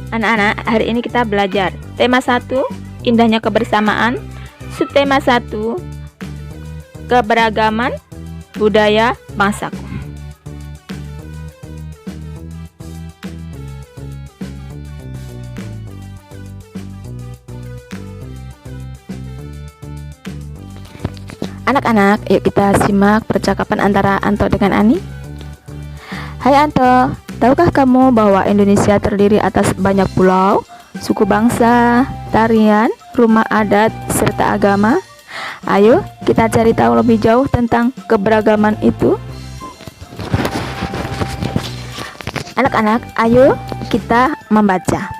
Anak-anak, hari ini kita belajar tema 1, indahnya kebersamaan, subtema 1, keberagaman budaya bangsaku. Anak-anak, yuk kita simak percakapan antara Anto dengan Ani. Hai Anto, tahukah kamu bahwa Indonesia terdiri atas banyak pulau, suku bangsa, tarian, rumah adat, serta agama? Ayo kita cari tahu lebih jauh tentang keberagaman itu. Anak-anak, ayo kita membaca.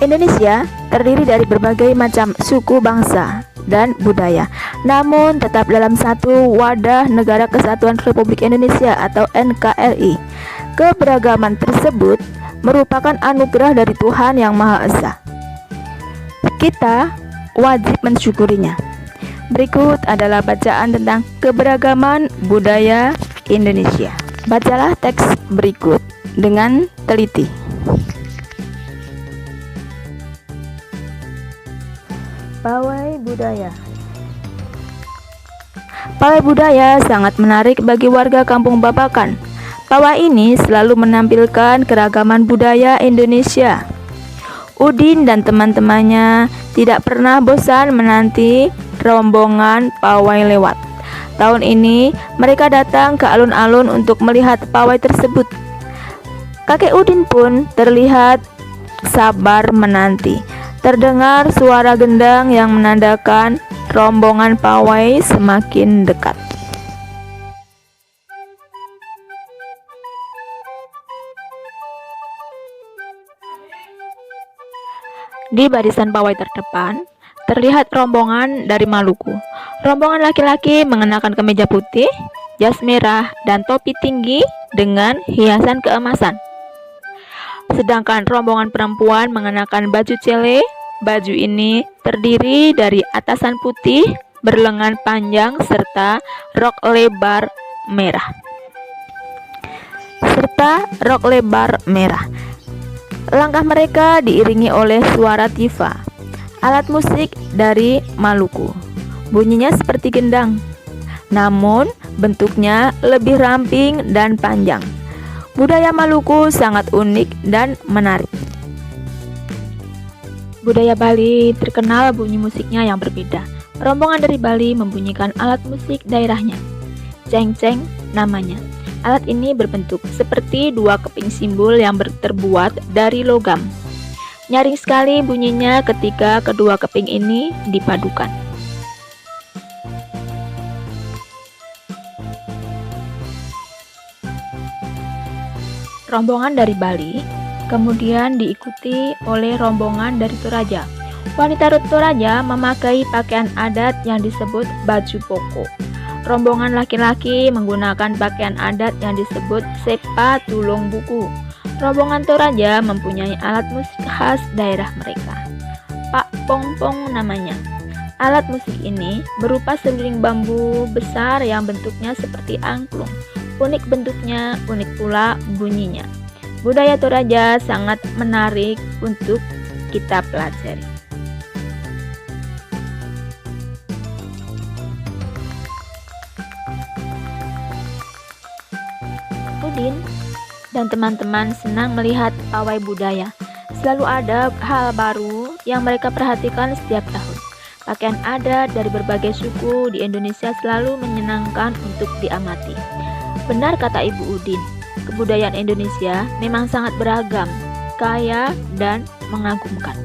Indonesia terdiri dari berbagai macam suku bangsa dan budaya, namun tetap dalam satu wadah Negara Kesatuan Republik Indonesia atau NKRI. Keberagaman tersebut merupakan anugerah dari Tuhan Yang Maha Esa. Kita wajib mensyukurinya. Berikut adalah bacaan tentang keberagaman budaya Indonesia. Bacalah teks berikut dengan teliti. Pawai budaya. Pawai budaya sangat menarik bagi warga Kampung Babakan. Pawai ini selalu menampilkan keragaman budaya Indonesia. Udin dan teman-temannya tidak pernah bosan menanti rombongan pawai lewat. Tahun ini mereka datang ke alun-alun untuk melihat pawai tersebut. Kakek Udin pun terlihat sabar menanti. Terdengar suara gendang yang menandakan rombongan pawai semakin dekat. Di barisan pawai terdepan, terlihat rombongan dari Maluku. Rombongan laki-laki mengenakan kemeja putih, jas merah, dan topi tinggi dengan hiasan keemasan. Sedangkan rombongan perempuan mengenakan baju cele. Baju ini terdiri dari atasan putih berlengan panjang serta rok lebar merah. Langkah mereka diiringi oleh suara tifa, alat musik dari Maluku. Bunyinya seperti gendang, namun bentuknya lebih ramping dan panjang. Budaya Maluku sangat unik dan menarik. Budaya Bali terkenal bunyi musiknya yang berbeda. Rombongan dari Bali membunyikan alat musik daerahnya. Ceng-ceng namanya. Alat ini berbentuk seperti dua keping simbol yang terbuat dari logam. Nyaring sekali bunyinya ketika kedua keping ini dipadukan. Rombongan dari Bali kemudian diikuti oleh rombongan dari Toraja. Wanita Toraja memakai pakaian adat yang disebut baju poko. Rombongan laki-laki menggunakan pakaian adat yang disebut sepa tulung buku. Rombongan Toraja mempunyai alat musik khas daerah mereka. Pak Pongpong namanya. Alat musik ini berupa seruling bambu besar yang bentuknya seperti angklung. Unik bentuknya, unik pula bunyinya. Budaya Toraja sangat menarik untuk kita pelajari. Udin dan teman-teman senang melihat pawai budaya. Selalu ada hal baru yang mereka perhatikan setiap tahun. Pakaian adat dari berbagai suku di Indonesia selalu menyenangkan untuk diamati. Benar kata Ibu Udin, kebudayaan Indonesia memang sangat beragam, kaya, dan mengagumkan.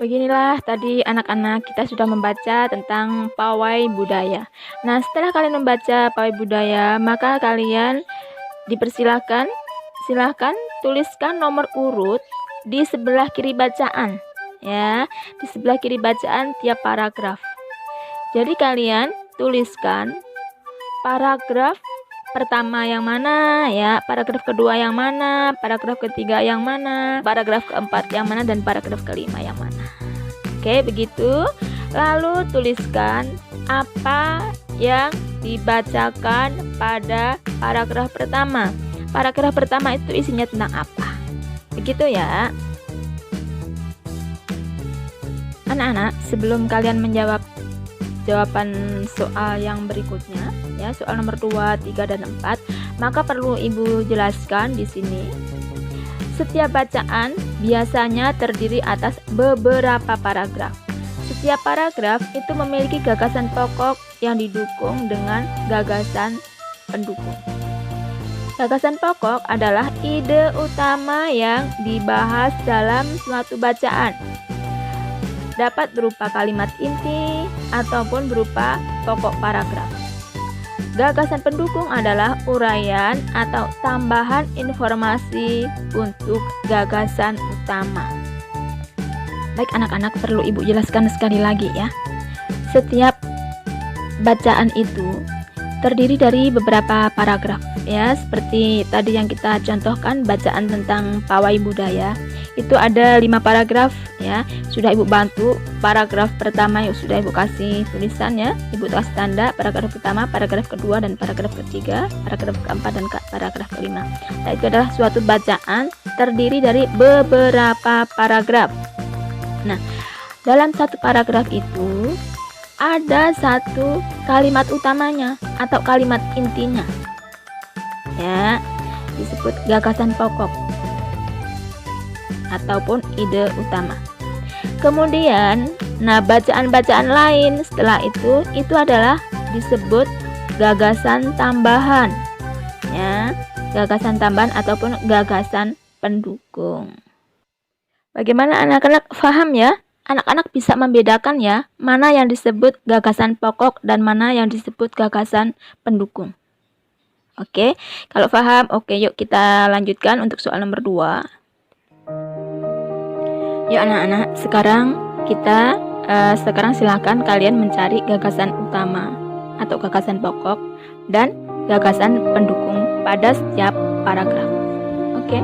Beginilah tadi anak-anak kita sudah membaca tentang pawai budaya. Nah, setelah kalian membaca pawai budaya, maka kalian silahkan tuliskan nomor urut di sebelah kiri bacaan, ya, di sebelah kiri bacaan tiap paragraf. Jadi kalian tuliskan paragraf pertama yang mana, ya, paragraf kedua yang mana, paragraf ketiga yang mana, paragraf keempat yang mana, dan paragraf kelima yang mana. Oke, begitu. Lalu tuliskan apa yang dibacakan pada paragraf pertama. Paragraf pertama itu isinya tentang apa? Begitu ya. Anak-anak, sebelum kalian menjawab jawaban soal yang berikutnya, ya, soal nomor 2, 3, dan 4, maka perlu Ibu jelaskan di sini. Setiap bacaan biasanya terdiri atas beberapa paragraf. Setiap paragraf itu memiliki gagasan pokok yang didukung dengan gagasan pendukung. Gagasan pokok adalah ide utama yang dibahas dalam suatu bacaan. Dapat berupa kalimat inti ataupun berupa pokok paragraf. Gagasan pendukung adalah uraian atau tambahan informasi untuk gagasan utama. Baik anak-anak, perlu Ibu jelaskan sekali lagi ya. Setiap bacaan itu terdiri dari beberapa paragraf, ya, seperti tadi yang kita contohkan bacaan tentang pawai budaya. Itu ada 5 paragraf, ya. Sudah Ibu bantu. Paragraf pertama yuk sudah Ibu kasih tulisannya, Ibu kasih tanda paragraf pertama, paragraf kedua, dan paragraf ketiga, paragraf keempat, dan paragraf kelima. Nah, itu adalah suatu bacaan terdiri dari beberapa paragraf. Nah, dalam satu paragraf itu ada satu kalimat utamanya atau kalimat intinya, ya, disebut gagasan pokok ataupun ide utama. Kemudian, bacaan-bacaan lain setelah itu adalah disebut gagasan tambahan, ya, gagasan tambahan ataupun gagasan pendukung. Bagaimana anak-anak paham ya? Anak-anak bisa membedakan ya, mana yang disebut gagasan pokok dan mana yang disebut gagasan pendukung. Oke, kalau paham, oke, yuk kita lanjutkan untuk soal nomor 2. Yuk anak-anak, sekarang silahkan kalian mencari gagasan utama atau gagasan pokok dan gagasan pendukung pada setiap paragraf. Oke.